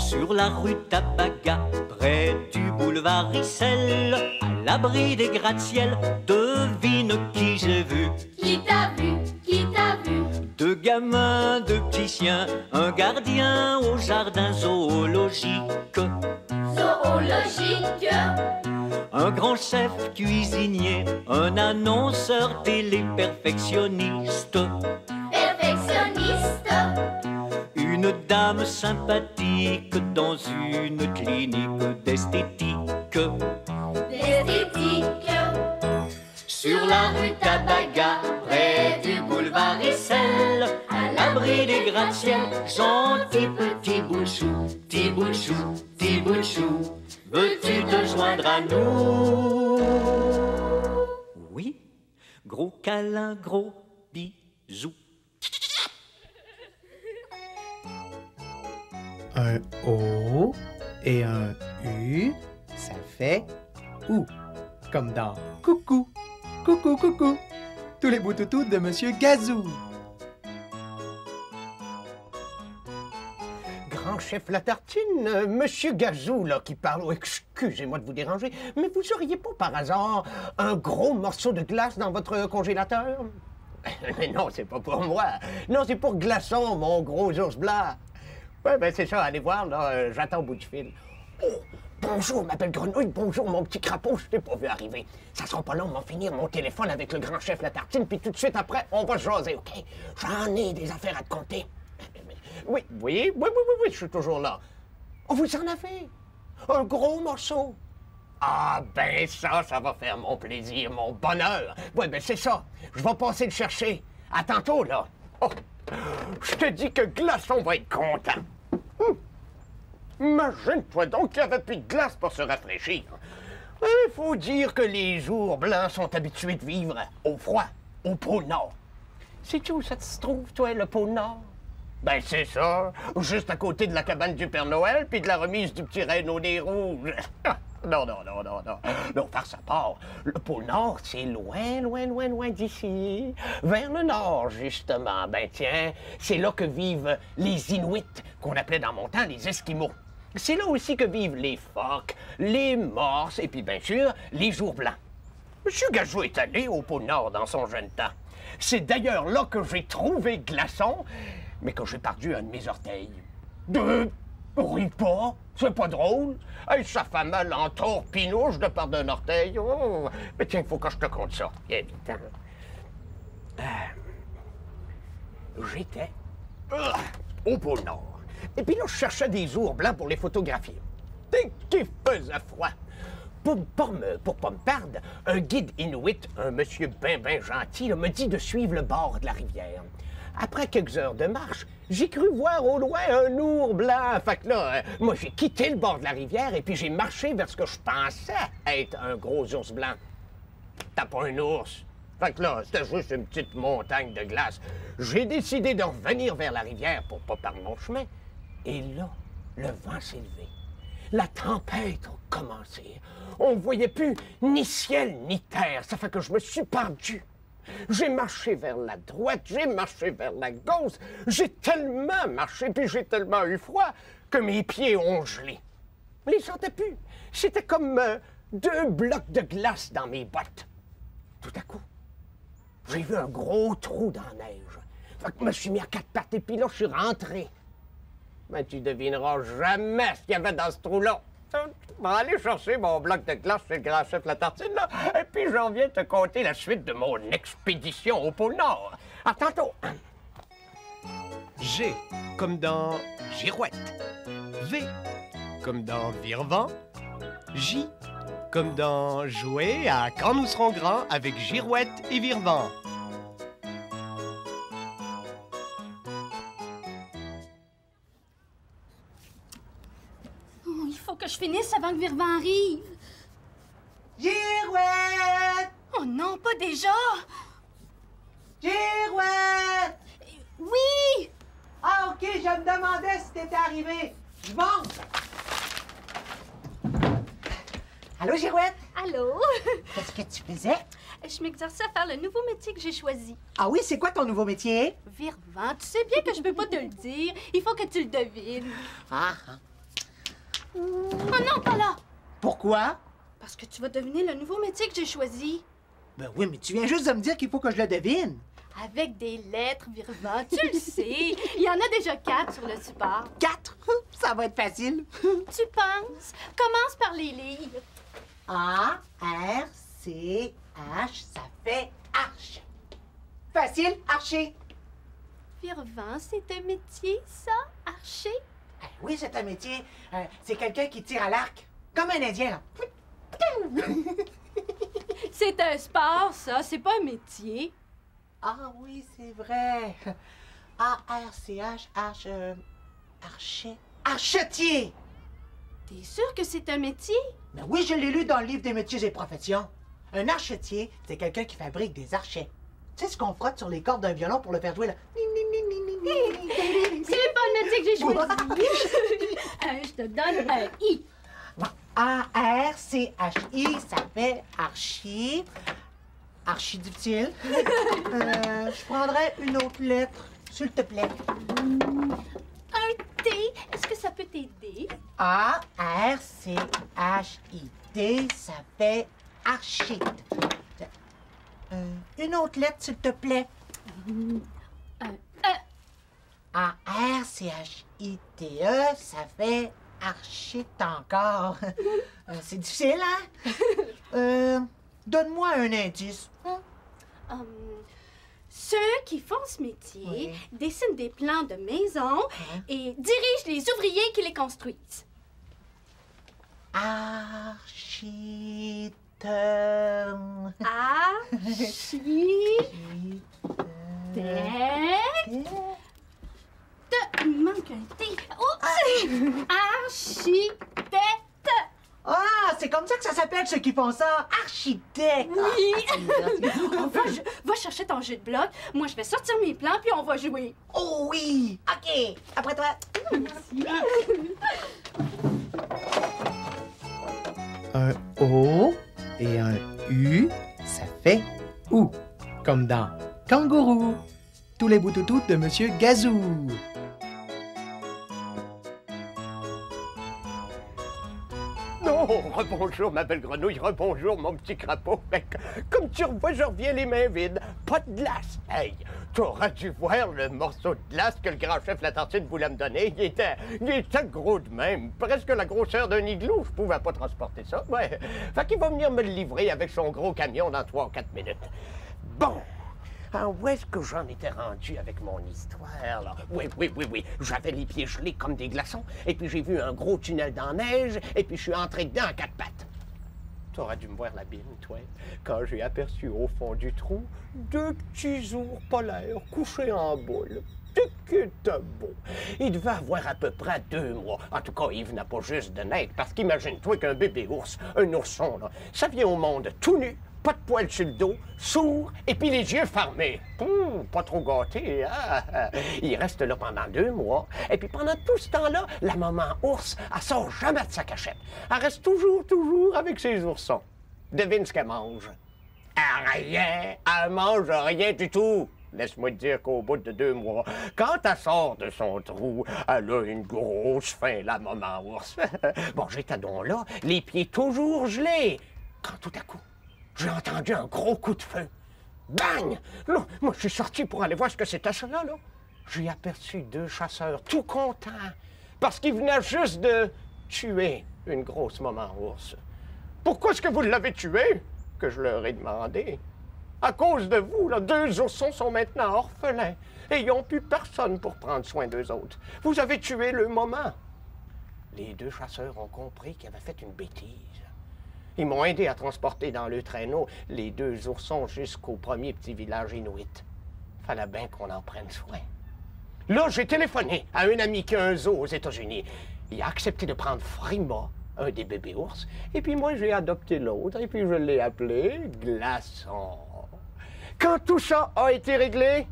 Sur la rue Tabaga, près du boulevard Issel, à l'abri des gratte-ciel, devine qui j'ai vu. Qui t'a vu? Qui t'a vu? Deux gamins, deux petits chiens, un gardien au jardin zoologique. Zoologique. Un grand chef cuisinier, un annonceur télé perfectionniste. Perfectionniste. Une dame sympathique dans une clinique d'esthétique. D'esthétique. Sur la rue Tabaga, près du boulevard Issel, à l'abri des gratte-ciel, gentil petit bout de chou, petit bout de chou, petit bout de chou, veux-tu te joindre à nous? Oui, gros câlin, gros bisou. Un O et un U, ça fait OU, comme dans coucou, coucou, coucou, tous les beaux toutous de Monsieur Gazou. Grand chef Latartine, Monsieur Gazou, là, qui parle. Oh, excusez-moi de vous déranger, mais vous auriez pas par hasard un gros morceau de glace dans votre congélateur? Mais non, c'est pas pour moi. Non, c'est pour Glaçon, mon gros ours blanc. Ouais, ben c'est ça, allez voir, là, j'attends au bout du fil. Oh, bonjour, ma belle grenouille, bonjour, mon petit crapaud, je t'ai pas vu arriver. Ça sera pas long, on va finir mon téléphone avec le grand chef Latartine, puis tout de suite après, on va jaser, OK? J'en ai des affaires à te conter. Oui, je suis toujours là. Oh, vous en avez? Un gros morceau? Ah, ben ça va faire mon plaisir, mon bonheur. Oui, ben c'est ça. Je vais passer le chercher. À tantôt, là. Oh, je te dis que Glaçon va être content. Imagine-toi donc qu'il n'y avait plus de glace pour se rafraîchir. Il faut dire que les ours blancs sont habitués de vivre au froid, au pôle Nord. Sais-tu où ça se trouve, toi, le pôle Nord? Ben, c'est ça, juste à côté de la cabane du Père Noël puis de la remise du petit renne au nez rouge. Non. Non, farce à part. Le pôle Nord, c'est loin d'ici. Vers le nord, justement. Ben, tiens, c'est là que vivent les Inuits, qu'on appelait dans mon temps les Esquimaux. C'est là aussi que vivent les phoques, les morses et puis, bien sûr, les jours blancs. Monsieur Gazou est allé au pôle Nord dans son jeune temps. C'est d'ailleurs là que j'ai trouvé Glaçon, mais que j'ai perdu un de mes orteils. Ris pas, c'est pas drôle. Hey, ça fait mal en torpinouche de perdre un orteil. Oh. Mais tiens, il faut que je te conte ça. Viens vite, hein. J'étais au pôle Nord. Et puis là, je cherchais des ours blancs pour les photographier. Dès qu'il faisait froid. Pour pas me perdre, un guide inuit, un monsieur ben gentil, là, me dit de suivre le bord de la rivière. Après quelques heures de marche, j'ai cru voir au loin un ours blanc. Fait que là, moi, j'ai quitté le bord de la rivière et puis j'ai marché vers ce que je pensais être un gros ours blanc. T'as pas un ours. Fait que là, c'était juste une petite montagne de glace. J'ai décidé de revenir vers la rivière pour pas perdre mon chemin. Et là, le vent s'est levé. La tempête a commencé. On ne voyait plus ni ciel ni terre. Ça fait que je me suis perdu. J'ai marché vers la droite, j'ai marché vers la gauche. J'ai tellement marché, puis j'ai tellement eu froid que mes pieds ont gelé. Je les sentais plus. C'était comme 2 blocs de glace dans mes bottes. Tout à coup, j'ai vu un gros trou dans la neige. Fait que je me suis mis à 4 pattes et puis là, je suis rentré. Mais tu devineras jamais ce qu'il y avait dans ce trou-là. Je vais aller chercher mon bloc de glace chez le grand chef Latartine, là, et puis j'en viens te conter la suite de mon expédition au pôle Nord. À tantôt. G, comme dans girouette. V, comme dans virevent. J, comme dans jouer à quand nous serons grands avec girouette et virevent. Il faut que je finisse avant que Virvent arrive. Girouette! Oh non, pas déjà! Girouette! Oui! Ah, OK, je me demandais si t'étais arrivé. Je monte. Allô, Girouette? Allô? Qu'est-ce que tu faisais? Je m'exerçais à faire le nouveau métier que j'ai choisi. Ah oui, c'est quoi ton nouveau métier? Virvent, tu sais bien que je peux pas te le dire. Il faut que tu le devines. Ah, Oh non, pas là! Pourquoi? Parce que tu vas deviner le nouveau métier que j'ai choisi. Ben oui, mais tu viens juste de me dire qu'il faut que je le devine. Avec des lettres, Virva, tu le sais. Il y en a déjà 4 sur le support. 4? Ça va être facile. Tu penses? Commence par les lire. A-R-C-H, ça fait arche. Facile, archer. Virvan, c'est un métier, ça? Archer? Oui, c'est un métier. C'est quelqu'un qui tire à l'arc. Comme un Indien, là. C'est un sport, ça. C'est pas un métier. Ah oui, c'est vrai. A-R-C-H, archer. Archetier! T'es sûr que c'est un métier? Ben oui, je l'ai lu dans le livre des métiers et professions. Un archetier, c'est quelqu'un qui fabrique des archets. Tu sais ce qu'on frotte sur les cordes d'un violon pour le faire jouer, là? C'est pas le métier que j'ai choisi. Je te donne un I. A-R-C-H-I, ça fait archi. Archi difficile. Je prendrais une autre lettre, s'il te plaît. Un T. Est-ce que ça peut t'aider? A-R-C-H-I-T, ça fait archite. Une autre lettre, s'il te plaît. Un E. A-R-C-H-I-T-E, ça fait archite encore. C'est difficile, hein? Donne-moi un indice. Ceux qui font ce métier Oui. dessinent des plans de maisons et dirigent les ouvriers qui les construisent. Archite. Il me manque un T. Oups! Architecte. Ah, c'est comme ça que ça s'appelle ceux qui font ça. Architecte. Oui. Ah, Va chercher ton jeu de bloc. Moi, je vais sortir mes plans puis on va jouer. Oh oui. OK. Après toi. Un O et un U, ça fait OU. Comme dans Kangourou. Tous les boutous de Monsieur Gazou. Non, rebonjour ma belle grenouille, rebonjour mon petit crapaud. Mais comme tu revois, je reviens les mains vides. Pas de glace. Hey, t'aurais dû voir le morceau de glace que le grand chef La Tartine voulait me donner. Il était gros de même, presque la grosseur d'un igloo. Je pouvais pas transporter ça. Ouais. Fait qu'il va venir me le livrer avec son gros camion dans 3 ou 4 minutes. Bon. Où est-ce que j'en étais rendu avec mon histoire, là? Oui. J'avais les pieds gelés comme des glaçons, et puis j'ai vu un gros tunnel dans la neige, et puis je suis entré dedans à 4 pattes. T'aurais dû me voir la bine, toi, quand j'ai aperçu au fond du trou 2 petits ours polaires couchés en boule. C'était beau. Il devait avoir à peu près 2 mois. En tout cas, il venait pas juste de naître, parce qu'imagine-toi qu'un bébé ours, un ourson, là, ça vient au monde tout nu, pas de poils sur le dos, sourd, et puis les yeux fermés. Pas trop gâté, hein? Il reste là pendant 2 mois. Et puis pendant tout ce temps-là, la maman ours, elle sort jamais de sa cachette. Elle reste toujours avec ses oursons. Devine ce qu'elle mange. Rien. Elle mange rien du tout. Laisse-moi te dire qu'au bout de 2 mois, quand elle sort de son trou, elle a une grosse faim, la maman ours. Bon, j'étais donc là, les pieds toujours gelés. Quand tout à coup, j'ai entendu un gros coup de feu. Bang! Là, moi, je suis sorti pour aller voir ce que c'était ça là. J'ai aperçu 2 chasseurs tout contents parce qu'ils venaient juste de tuer une grosse maman ours. Pourquoi est-ce que vous l'avez tuée? Que je leur ai demandé. À cause de vous, là, 2 oursons sont maintenant orphelins et ils n'ont plus personne pour prendre soin d'eux autres. Vous avez tué le moment. Les 2 chasseurs ont compris qu'ils avaient fait une bêtise. Ils m'ont aidé à transporter dans le traîneau les 2 oursons jusqu'au premier petit village inuit. Fallait bien qu'on en prenne soin. Là, j'ai téléphoné à un ami qui a un zoo aux États-Unis. Il a accepté de prendre Frima, un des bébés ours, et puis moi, j'ai adopté l'autre, et puis je l'ai appelé Glaçon. Quand tout ça a été réglé,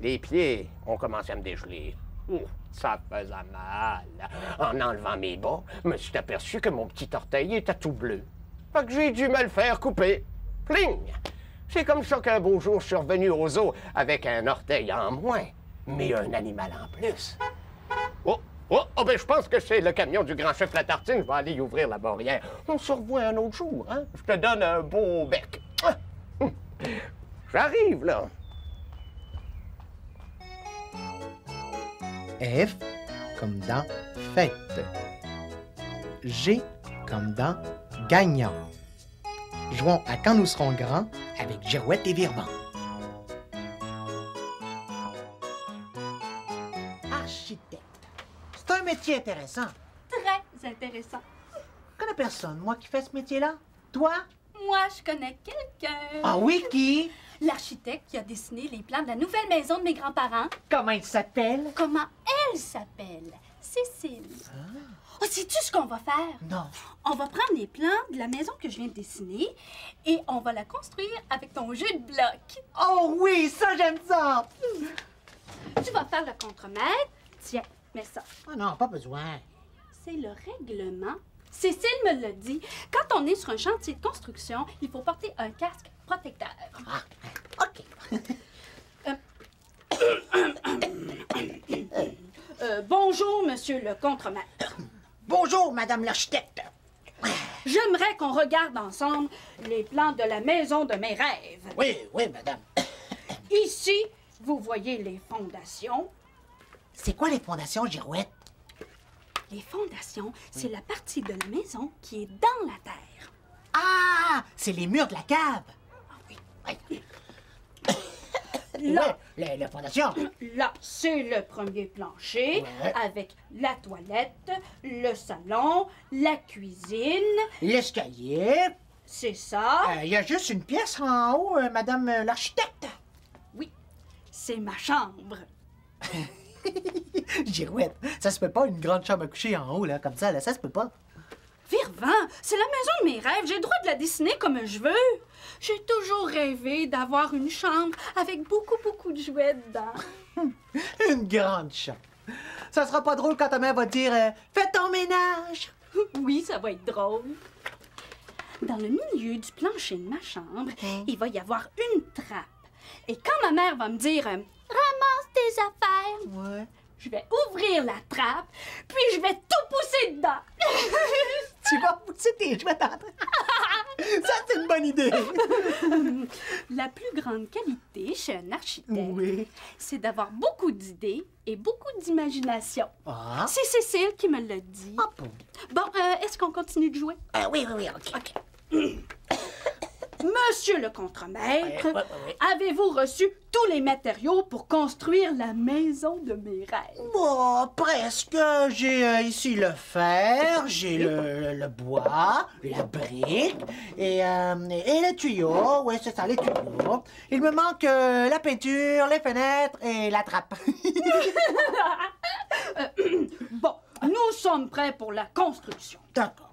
les pieds ont commencé à me dégeler. Ça faisait mal. En enlevant mes bas, je me suis aperçu que mon petit orteil était tout bleu. Fait que j'ai dû me le faire couper. Pling! C'est comme ça qu'un beau jour, je suis revenu au zoo avec un orteil en moins, mais un animal en plus. Oh, Oh, ben, je pense que c'est le camion du grand chef La Tartine. Je vais aller y ouvrir la barrière. On se revoit un autre jour, hein? Je te donne un beau bec. J'arrive, là. F comme dans fête. G comme dans gagnant. Jouons à Quand nous serons grands avec Girouette et Virvan. Architecte. C'est un métier intéressant. Très intéressant. Je connais personne, moi, qui fait ce métier-là. Toi? Moi, je connais quelqu'un. Ah oui, qui? L'architecte qui a dessiné les plans de la nouvelle maison de mes grands-parents. Comment il s'appelle? Comment elle s'appelle? Cécile. Oh, sais-tu ce qu'on va faire? Non. On va prendre les plans de la maison que je viens de dessiner et on va la construire avec ton jeu de blocs. Oh oui, ça, j'aime ça! Tu vas faire le contremaître. Tiens, mets ça. Ah non, pas besoin. C'est le règlement. Cécile me l'a dit. Quand on est sur un chantier de construction, il faut porter un casque protecteur. Ah, OK. Bonjour, monsieur le contremaître. Bonjour, Madame l'architecte. J'aimerais qu'on regarde ensemble les plans de la maison de mes rêves. Oui, Madame. Ici, vous voyez les fondations. C'est quoi les fondations, Girouette? Les fondations, c'est la partie de la maison qui est dans la terre. Ah, c'est les murs de la cave. Oui. Là, Ouais, les fondations. là, c'est le premier plancher Ouais. avec la toilette, le salon, la cuisine. L'escalier. C'est ça. Il y a juste une pièce en haut, Madame l'architecte. Oui, c'est ma chambre. Girouette, ça se peut pas une grande chambre à coucher en haut, là, comme ça, là, ça se peut pas. Virvan, c'est la maison de mes rêves. J'ai le droit de la dessiner comme je veux. J'ai toujours rêvé d'avoir une chambre avec beaucoup de jouets dedans. Une grande chambre. Ça sera pas drôle quand ta mère va te dire fais ton ménage. Oui, ça va être drôle. Dans le milieu du plancher de ma chambre, il va y avoir une trappe. Et quand ma mère va me dire ramasse tes affaires, Ouais. je vais ouvrir la trappe, puis je vais tout pousser dedans. Tu vas pousser tes jouets dans ça, c'est une bonne idée. La plus grande qualité chez un architecte, Oui. c'est d'avoir beaucoup d'idées et beaucoup d'imagination. Ah. C'est Cécile qui me l'a dit. Ah, bon. Bon, est-ce qu'on continue de jouer? Oui, OK. Monsieur le contremaître, Ouais. avez-vous reçu tous les matériaux pour construire la maison de mes rêves? Bon, presque. J'ai ici le fer, j'ai le bois, la brique et le tuyau. Oui, c'est ça, les tuyaux. Il me manque la peinture, les fenêtres et la trappe. Bon, nous sommes prêts pour la construction. D'accord.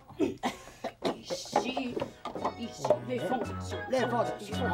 Ici, les fondations. Les fondations.